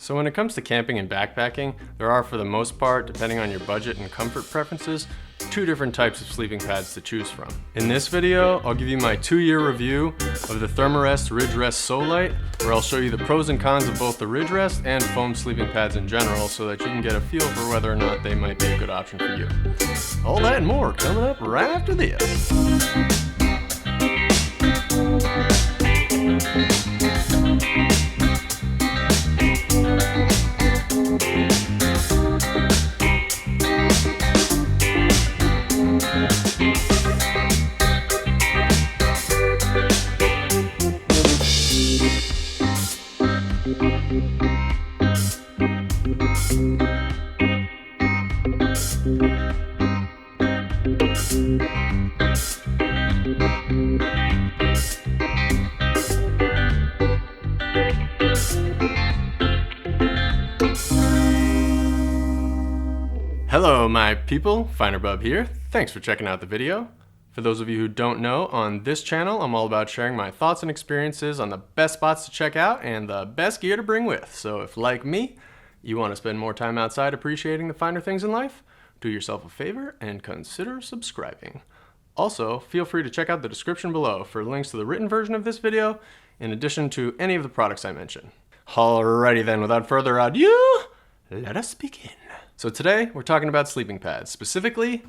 So when it comes to camping and backpacking, there are, for the most part, depending on your budget and comfort preferences, two different types of sleeping pads to choose from. In this video, I'll give you my 2-year review of the Thermarest RidgeRest SOLite, where I'll show you the pros and cons of both the RidgeRest and foam sleeping pads in general so that you can get a feel for whether or not they might be a good option for you. All that and more coming up right after this. Hello my people, FinerBub here. Thanks for checking out the video. For those of you who don't know, on this channel I'm all about sharing my thoughts and experiences on the best spots to check out and the best gear to bring with. So if, like me, you want to spend more time outside appreciating the finer things in life, do yourself a favor and consider subscribing. Also, feel free to check out the description below for links to the written version of this video, in addition to any of the products I mention. Alrighty then, without further ado, let us begin. So today, we're talking about sleeping pads, specifically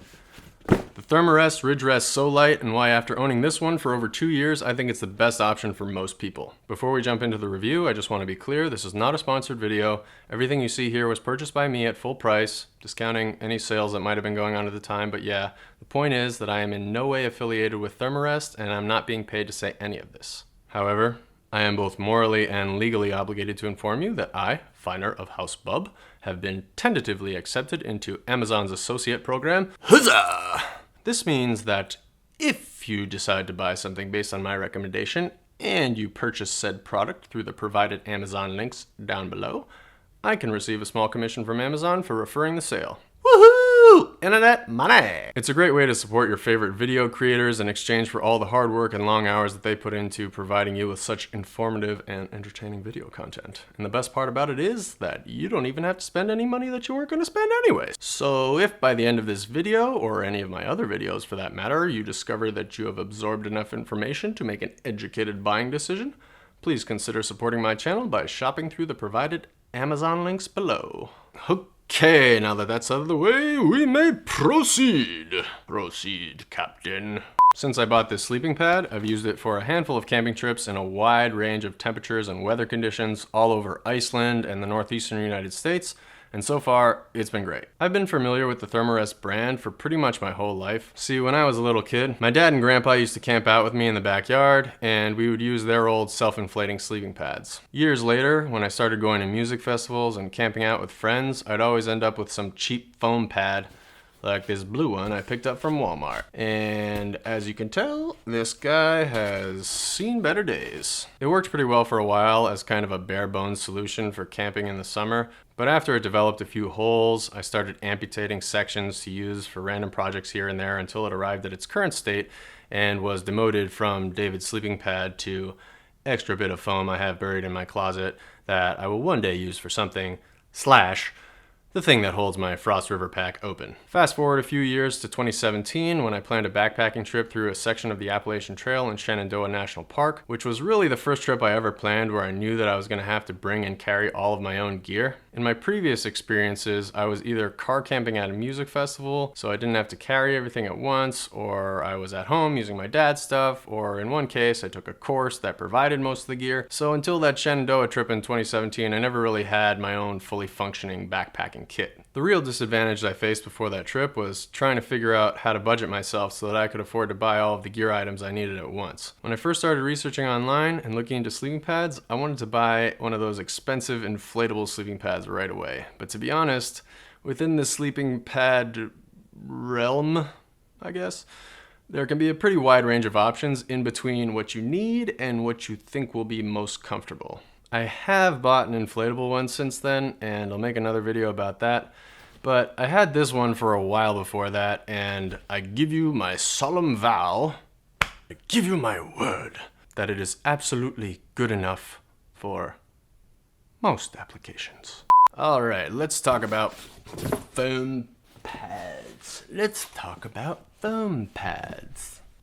the Thermarest RidgeRest SOLite, and why after owning this one for over 2 years, I think it's the best option for most people. Before we jump into the review, I just want to be clear, this is not a sponsored video. Everything you see here was purchased by me at full price, discounting any sales that might have been going on at the time, but yeah, the point is that I am in no way affiliated with Thermarest, and I'm not being paid to say any of this. However, I am both morally and legally obligated to inform you that I, Finer of House Bub, have been tentatively accepted into Amazon's associate program. Huzzah! This means that if you decide to buy something based on my recommendation and you purchase said product through the provided Amazon links down below, I can receive a small commission from Amazon for referring the sale. Woohoo! Internet money! It's a great way to support your favorite video creators in exchange for all the hard work and long hours that they put into providing you with such informative and entertaining video content. And the best part about it is that you don't even have to spend any money that you weren't going to spend anyways. So if by the end of this video, or any of my other videos for that matter, you discover that you have absorbed enough information to make an educated buying decision, please consider supporting my channel by shopping through the provided Amazon links below. Okay, now that that's out of the way, we may proceed. Proceed, Captain. Since I bought this sleeping pad, I've used it for a handful of camping trips in a wide range of temperatures and weather conditions all over Iceland and the northeastern United States, and so far, it's been great. I've been familiar with the Thermarest brand for pretty much my whole life. See, when I was a little kid, my dad and grandpa used to camp out with me in the backyard, and we would use their old self-inflating sleeping pads. Years later, when I started going to music festivals and camping out with friends, I'd always end up with some cheap foam pad, like this blue one I picked up from Walmart. And as you can tell, this guy has seen better days. It worked pretty well for a while as kind of a bare bones solution for camping in the summer, but after it developed a few holes, I started amputating sections to use for random projects here and there until it arrived at its current state and was demoted from David's sleeping pad to extra bit of foam I have buried in my closet that I will one day use for something the thing that holds my Frost River pack open. Fast forward a few years to 2017 when I planned a backpacking trip through a section of the Appalachian Trail in Shenandoah National Park, which was really the first trip I ever planned where I knew that I was going to have to bring and carry all of my own gear. In my previous experiences, I was either car camping at a music festival, so I didn't have to carry everything at once, or I was at home using my dad's stuff, or in one case, I took a course that provided most of the gear. So until that Shenandoah trip in 2017, I never really had my own fully functioning backpacking kit. The real disadvantage I faced before that trip was trying to figure out how to budget myself so that I could afford to buy all of the gear items I needed at once. When I first started researching online and looking into sleeping pads, I wanted to buy one of those expensive inflatable sleeping pads right away. But to be honest, within the sleeping pad realm, I guess, there can be a pretty wide range of options in between what you need and what you think will be most comfortable. I have bought an inflatable one since then, and I'll make another video about that. But I had this one for a while before that, and I give you my solemn vow, I give you my word, that it is absolutely good enough for most applications. All right, let's talk about foam pads.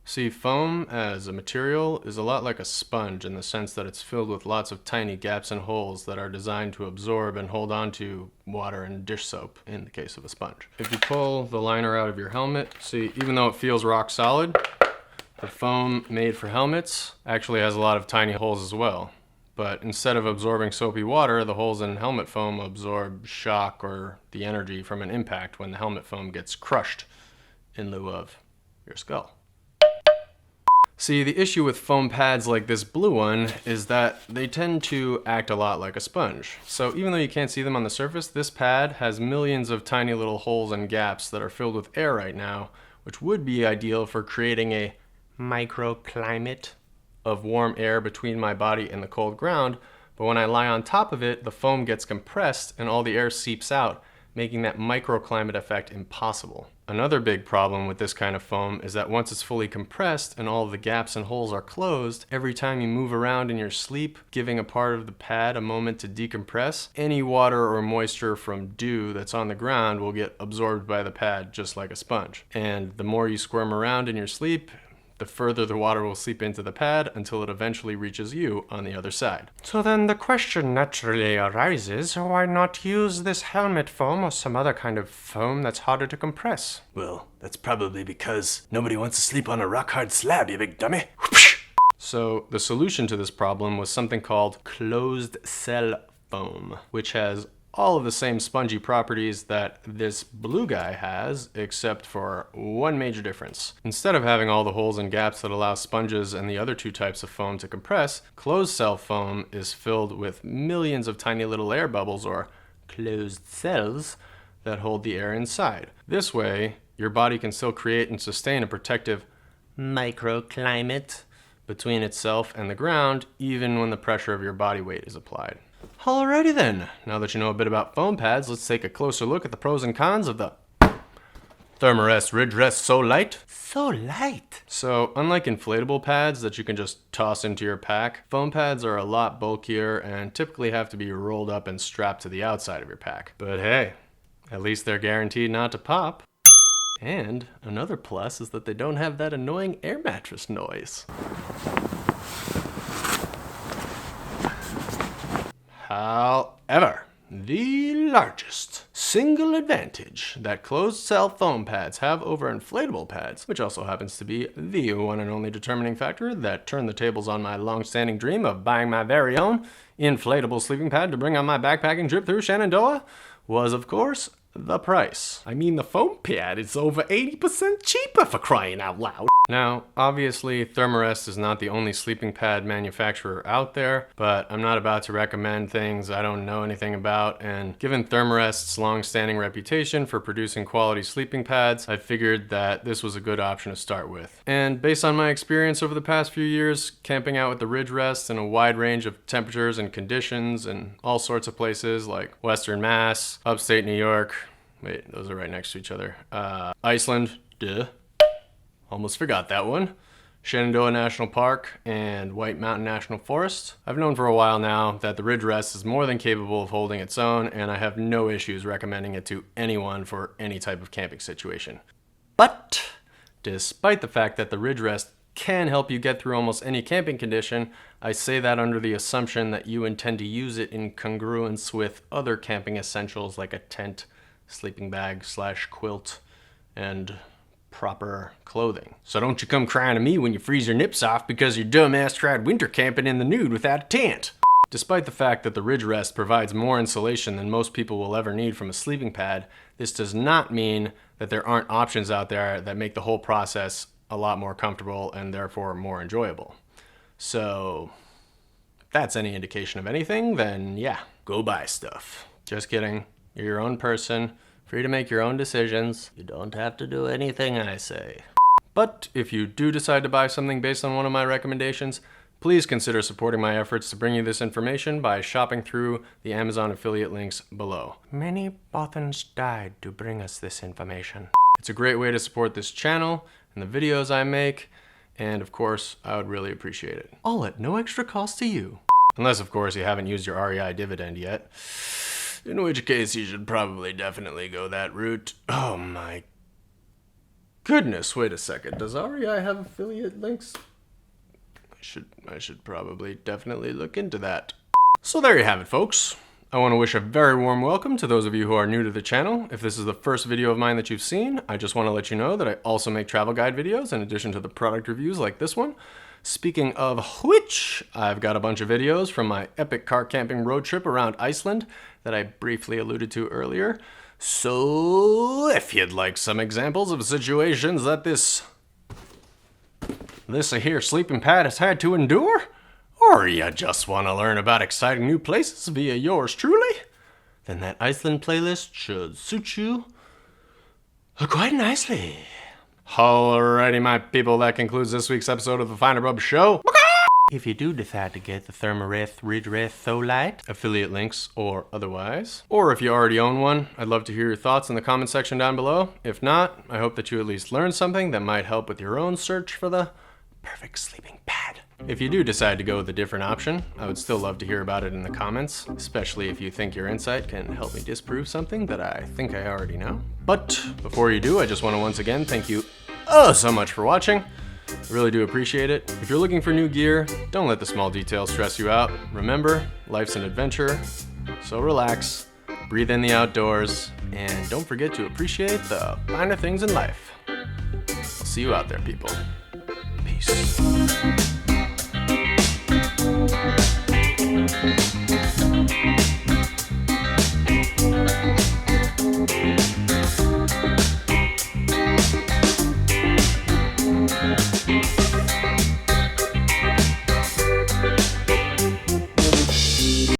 See, foam as a material is a lot like a sponge in the sense that it's filled with lots of tiny gaps and holes that are designed to absorb and hold on to water and dish soap in the case of a sponge. If you pull the liner out of your helmet, see, even though it feels rock solid, the foam made for helmets actually has a lot of tiny holes as well. But instead of absorbing soapy water, the holes in helmet foam absorb shock or the energy from an impact when the helmet foam gets crushed in lieu of your skull. See, the issue with foam pads like this blue one is that they tend to act a lot like a sponge. So even though you can't see them on the surface, this pad has millions of tiny little holes and gaps that are filled with air right now, which would be ideal for creating a microclimate of warm air between my body and the cold ground. But when I lie on top of it, the foam gets compressed and all the air seeps out, making that microclimate effect impossible. Another big problem with this kind of foam is that once it's fully compressed and all of the gaps and holes are closed, every time you move around in your sleep, giving a part of the pad a moment to decompress, any water or moisture from dew that's on the ground will get absorbed by the pad just like a sponge. And the more you squirm around in your sleep, the further the water will seep into the pad until it eventually reaches you on the other side. So then the question naturally arises, why not use this helmet foam or some other kind of foam that's harder to compress? Well, that's probably because nobody wants to sleep on a rock-hard slab, you big dummy. So the solution to this problem was something called closed cell foam, which has all of the same spongy properties that this blue guy has, except for one major difference. Instead of having all the holes and gaps that allow sponges and the other two types of foam to compress, closed cell foam is filled with millions of tiny little air bubbles, or closed cells, that hold the air inside. This way, your body can still create and sustain a protective microclimate between itself and the ground, even when the pressure of your body weight is applied. Alrighty then, now that you know a bit about foam pads, let's take a closer look at the pros and cons of the Thermarest RidgeRest SOLite. SOLite? So, unlike inflatable pads that you can just toss into your pack, foam pads are a lot bulkier and typically have to be rolled up and strapped to the outside of your pack. But hey, at least they're guaranteed not to pop. And another plus is that they don't have that annoying air mattress noise. However, the largest single advantage that closed cell foam pads have over inflatable pads, which also happens to be the one and only determining factor that turned the tables on my long-standing dream of buying my very own inflatable sleeping pad to bring on my backpacking trip through Shenandoah, was of course the price. I mean, the foam pad is over 80% cheaper, for crying out loud. Now, obviously, Thermarest is not the only sleeping pad manufacturer out there, but I'm not about to recommend things I don't know anything about, and given Thermarest's long-standing reputation for producing quality sleeping pads, I figured that this was a good option to start with. And based on my experience over the past few years, camping out with the RidgeRest in a wide range of temperatures and conditions in all sorts of places like Western Mass, upstate New York, wait, those are right next to each other, Iceland, duh. Almost forgot that one. Shenandoah National Park and White Mountain National Forest. I've known for a while now that the RidgeRest is more than capable of holding its own, and I have no issues recommending it to anyone for any type of camping situation. But despite the fact that the RidgeRest can help you get through almost any camping condition, I say that under the assumption that you intend to use it in congruence with other camping essentials like a tent, sleeping bag / quilt, and proper clothing. So don't you come crying to me when you freeze your nips off because your dumb ass tried winter camping in the nude without a tent. Despite the fact that the RidgeRest provides more insulation than most people will ever need from a sleeping pad, this does not mean that there aren't options out there that make the whole process a lot more comfortable and therefore more enjoyable. So, if that's any indication of anything, then yeah, go buy stuff. Just kidding. You're your own person. Free to make your own decisions. You don't have to do anything I say. But if you do decide to buy something based on one of my recommendations, please consider supporting my efforts to bring you this information by shopping through the Amazon affiliate links below. Many Bothans died to bring us this information. It's a great way to support this channel and the videos I make, and of course, I would really appreciate it. All at no extra cost to you. Unless, of course, you haven't used your REI dividend yet. In which case, you should probably definitely go that route. Oh my goodness, wait a second. Does REI have affiliate links? I should probably definitely look into that. So there you have it, folks. I want to wish a very warm welcome to those of you who are new to the channel. If this is the first video of mine that you've seen, I just want to let you know that I also make travel guide videos in addition to the product reviews like this one. Speaking of which, I've got a bunch of videos from my epic car camping road trip around Iceland that I briefly alluded to earlier. So if you'd like some examples of situations that this here sleeping pad has had to endure, or you just want to learn about exciting new places via yours truly, then that Iceland playlist should suit you quite nicely. Alrighty, my people, that concludes this week's episode of the FinerBub Show. If you do decide to get the Thermarest RidgeRest SOLite, affiliate links or otherwise, or if you already own one, I'd love to hear your thoughts in the comment section down below. If not, I hope that you at least learned something that might help with your own search for the perfect sleeping pad. If you do decide to go with a different option, I would still love to hear about it in the comments, especially if you think your insight can help me disprove something that I think I already know. But before you do, I just want to once again thank you so much for watching. I really do appreciate it. If you're looking for new gear, don't let the small details stress you out. Remember, life's an adventure, so relax, breathe in the outdoors, and don't forget to appreciate the finer things in life. I'll see you out there, people. Peace.